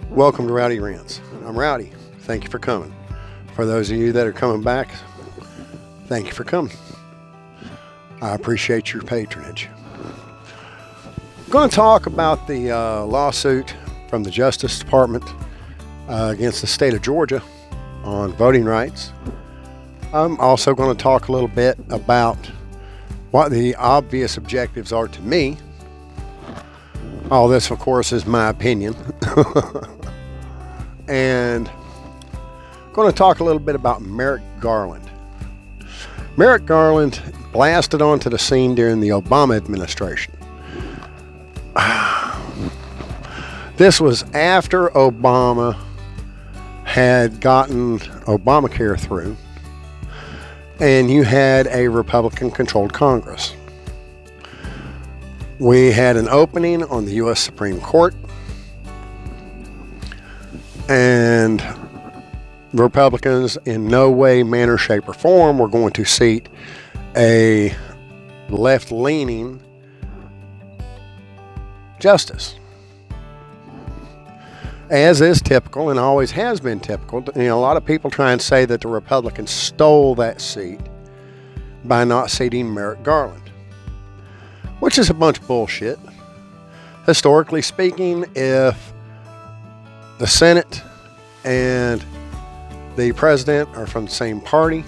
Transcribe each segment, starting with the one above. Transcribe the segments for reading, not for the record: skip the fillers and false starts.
Welcome to Rowdy Rants. I'm Rowdy. Thank you for coming. For those of you that are coming back, thank you for coming. I appreciate your patronage. I'm going to talk about the lawsuit from the Justice Department against the state of Georgia on voting rights. I'm also going to talk a little bit about what the obvious objectives are to me. All this, of course, is my opinion. And I'm going to talk a little bit about Merrick Garland. Merrick Garland blasted onto the scene during the Obama administration. This was after Obama had gotten Obamacare through, and you had a Republican-controlled Congress. We had an opening on the U.S. Supreme Court, and Republicans in no way, manner, shape, or form were going to seat a left-leaning justice. As is typical and always has been typical, a lot of people try and say that the Republicans stole that seat by not seating Merrick Garland, which is a bunch of bullshit. Historically speaking, if the Senate and the president are from the same party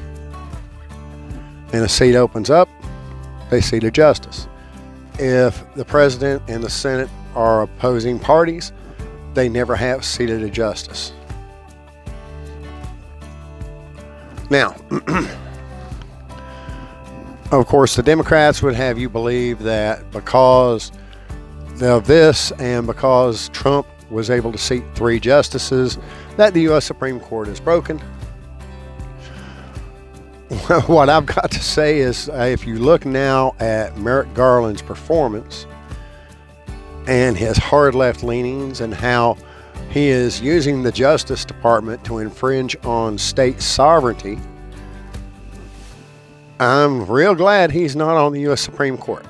and a seat opens up, they seat a justice. If the president and the Senate are opposing parties, they never have seated a justice. Now, of course, the Democrats would have you believe that because of this and because Trump was able to seat 3 justices, that the U.S. Supreme Court is broken. What I've got to say is, if you look now at Merrick Garland's performance and his hard left leanings and how he is using the Justice Department to infringe on state sovereignty, I'm real glad he's not on the U.S. Supreme Court,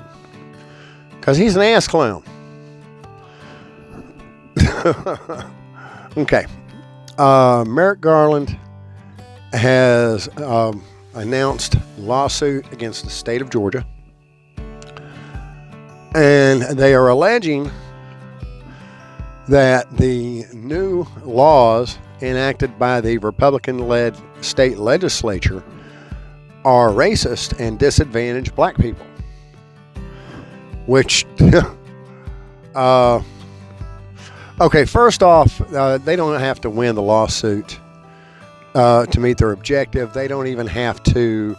because he's an ass clown. Okay. Merrick Garland has announced lawsuit against the state of Georgia, and they are alleging that the new laws enacted by the Republican-led state legislature are racist and disadvantage black people, which okay, first off, they don't have to win the lawsuit to meet their objective. They don't even have to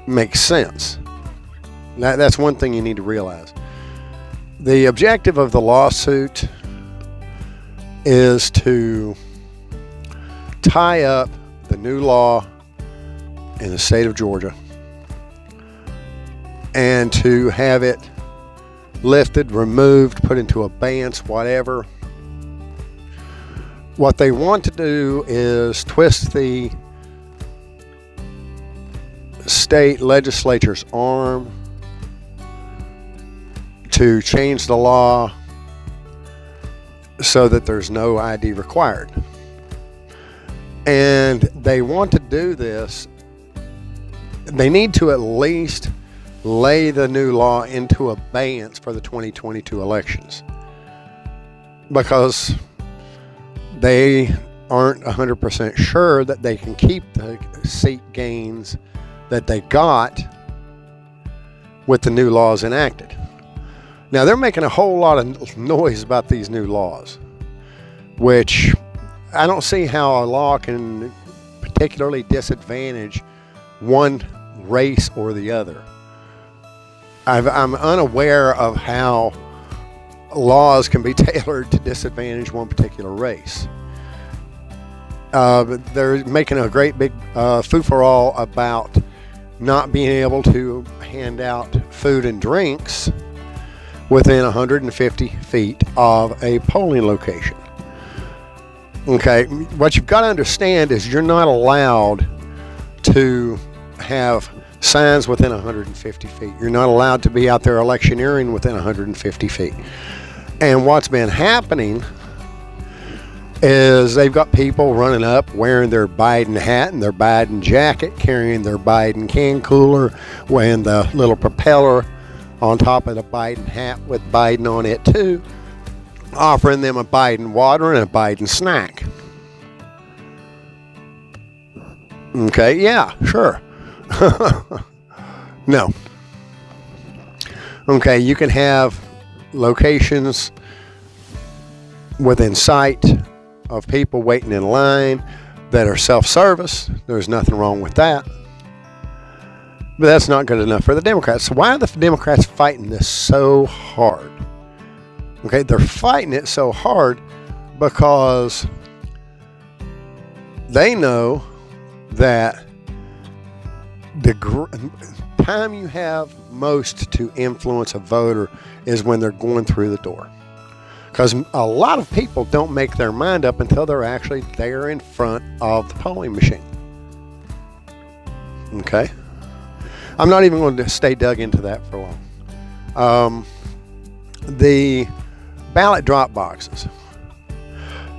make sense. That's one thing you need to realize. The objective of the lawsuit is to tie up the new law in the state of Georgia and to have it lifted, removed, put into abeyance, whatever. What they want to do is twist the state legislature's arm to change the law so that there's no ID required. And they want to do this. They need to at least lay the new law into abeyance for the 2022 elections, because they aren't 100% sure that they can keep the seat gains that they got with the new laws enacted. Now, they're making a whole lot of noise about these new laws, which I don't see how a law can particularly disadvantage one race or the other. I'm unaware of how laws can be tailored to disadvantage one particular race. They're making a great big foo-for-all about not being able to hand out food and drinks within 150 feet of a polling location. Okay, what you've got to understand is you're not allowed to have signs within 150 feet. You're not allowed to be out there electioneering within 150 feet. And what's been happening is they've got people running up wearing their Biden hat and their Biden jacket, carrying their Biden can cooler, wearing the little propeller on top of the Biden hat with Biden on it too, offering them a Biden water and a Biden snack. Okay, yeah, sure. No. Okay, you can have locations within sight of people waiting in line that are self-service. There's nothing wrong with that. But that's not good enough for the Democrats. So why are the Democrats fighting this so hard? Okay, they're fighting it so hard because they know that the time you have most to influence a voter is when they're going through the door. Because a lot of people don't make their mind up until they're actually there in front of the polling machine. Okay? I'm not even going to stay dug into that for long. The ballot drop boxes.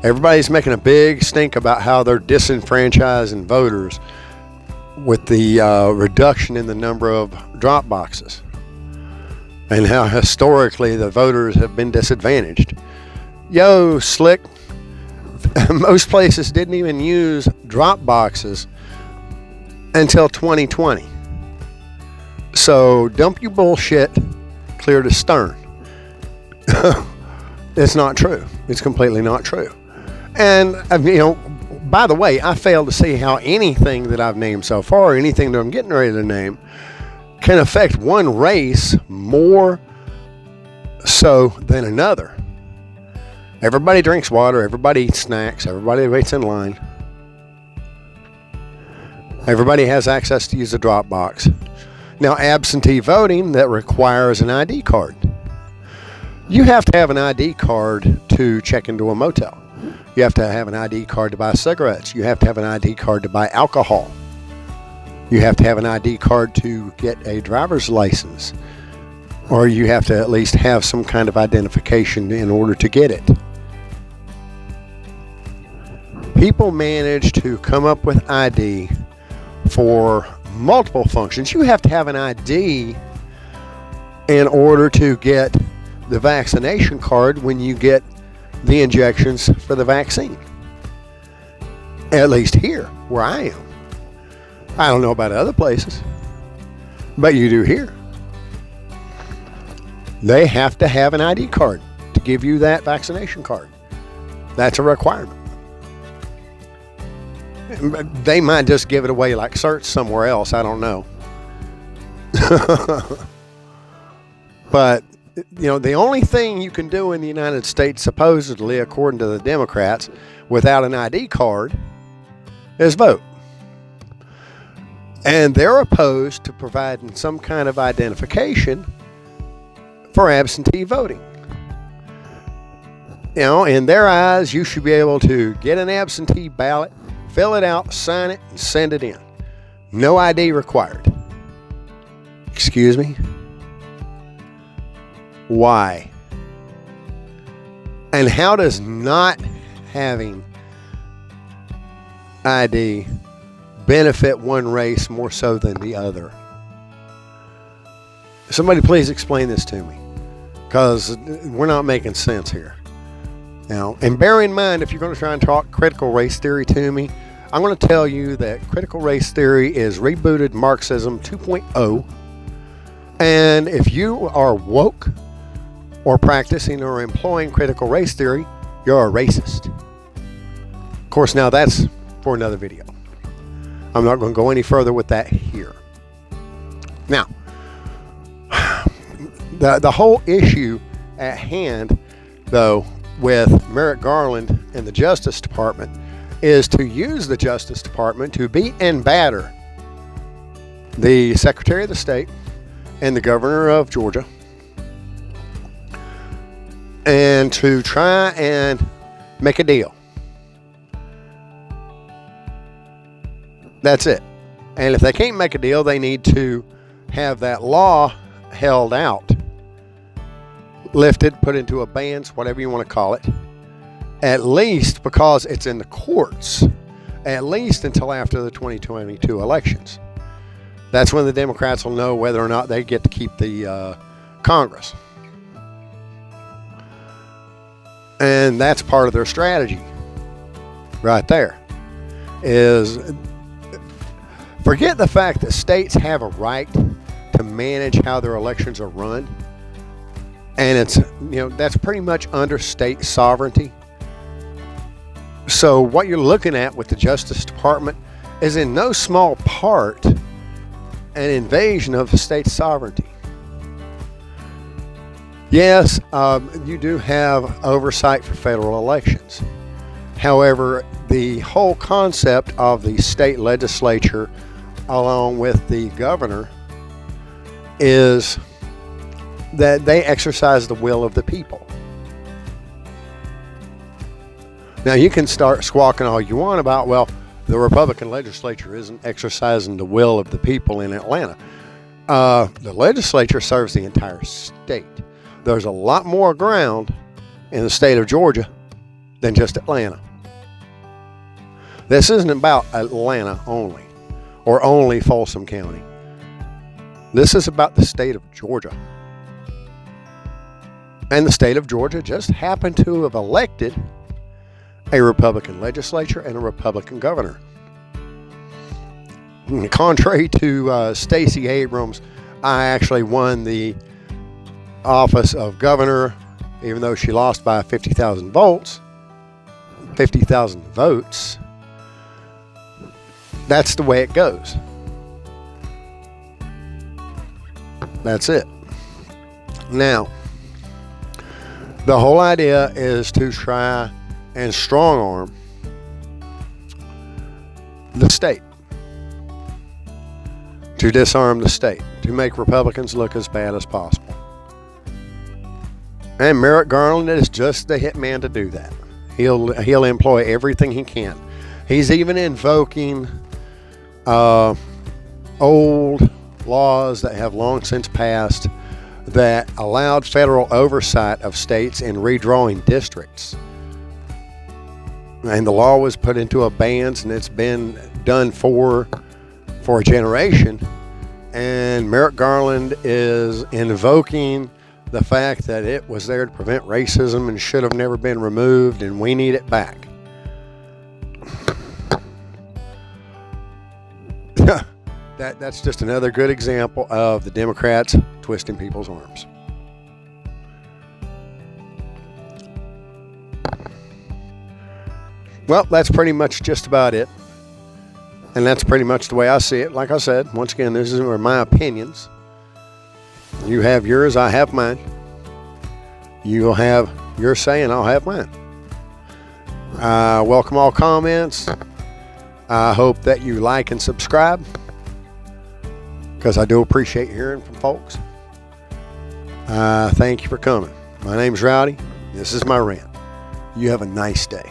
Everybody's making a big stink about how they're disenfranchising voters with the reduction in the number of drop boxes, and how historically the voters have been disadvantaged. Yo, slick. Most places didn't even use drop boxes until 2020. So dump your bullshit clear to stern. It's not true. It's completely not true. And, by the way, I fail to see how anything that I've named so far, anything that I'm getting ready to name, can affect one race more so than another. Everybody drinks water, everybody eats snacks, everybody waits in line. Everybody has access to use the drop box. Now, absentee voting, that requires an ID card. You have to have an ID card to check into a motel. You have to have an ID card to buy cigarettes. You have to have an ID card to buy alcohol. You have to have an ID card to get a driver's license. Or you have to at least have some kind of identification in order to get it. People manage to come up with ID for multiple functions. You have to have an ID in order to get the vaccination card when you get the injections for the vaccine. At least here, where I am. I don't know about other places, but you do here. They have to have an ID card to give you that vaccination card. That's a requirement. They might just give it away like certs somewhere else. I don't know. But, the only thing you can do in the United States, supposedly, according to the Democrats, without an ID card, is vote. And they're opposed to providing some kind of identification for absentee voting. In their eyes, you should be able to get an absentee ballot, fill it out, sign it, and send it in. No ID required. Excuse me? Why? And how does not having ID benefit one race more so than the other? Somebody please explain this to me, because we're not making sense here. And bear in mind, if you're going to try and talk critical race theory to me, I'm going to tell you that critical race theory is rebooted Marxism 2.0. And if you are woke or practicing or employing critical race theory, you're a racist. Of course, now that's for another video. I'm not going to go any further with that here. Now, the whole issue at hand, though, with Merrick Garland and the Justice Department is to use the Justice Department to beat and batter the Secretary of the State and the Governor of Georgia, and to try and make a deal. That's it. And if they can't make a deal, they need to have that law held out lifted, put into abeyance, whatever you want to call it, at least because it's in the courts, at least until after the 2022 elections. That's when the Democrats will know whether or not they get to keep the Congress. And that's part of their strategy right there, is forget the fact that states have a right to manage how their elections are run. And it's, that's pretty much under state sovereignty. So what you're looking at with the Justice Department is in no small part an invasion of the state's sovereignty. Yes, you do have oversight for federal elections. However, the whole concept of the state legislature along with the governor is that they exercise the will of the people. Now you can start squawking all you want about, well, the Republican legislature isn't exercising the will of the people in Atlanta. The legislature serves the entire state. There's a lot more ground in the state of Georgia than just Atlanta. This isn't about Atlanta only, or only Folsom County. This is about the state of Georgia. And the state of Georgia just happened to have elected a Republican legislature and a Republican governor. Contrary to Stacey Abrams, I actually won the office of governor, even though she lost by 50,000 votes. 50,000 votes. That's the way it goes. That's it. Now, the whole idea is to try and strong arm the state, to disarm the state, to make Republicans look as bad as possible. And Merrick Garland is just the hitman to do that. He'll employ everything he can. He's even invoking old laws that have long since passed that allowed federal oversight of states in redrawing districts. And the law was put into abeyance, and it's been done for a generation. And Merrick Garland is invoking the fact that it was there to prevent racism and should have never been removed, and we need it back. That's just another good example of the Democrats twisting people's arms. Well, that's pretty much just about it. And that's pretty much the way I see it. Like I said, once again, these are my opinions. You have yours, I have mine. You'll have your say, and I'll have mine. Welcome all comments. I hope that you like and subscribe, because I do appreciate hearing from folks. Thank you for coming. My name's Rowdy. This is my rant. You have a nice day.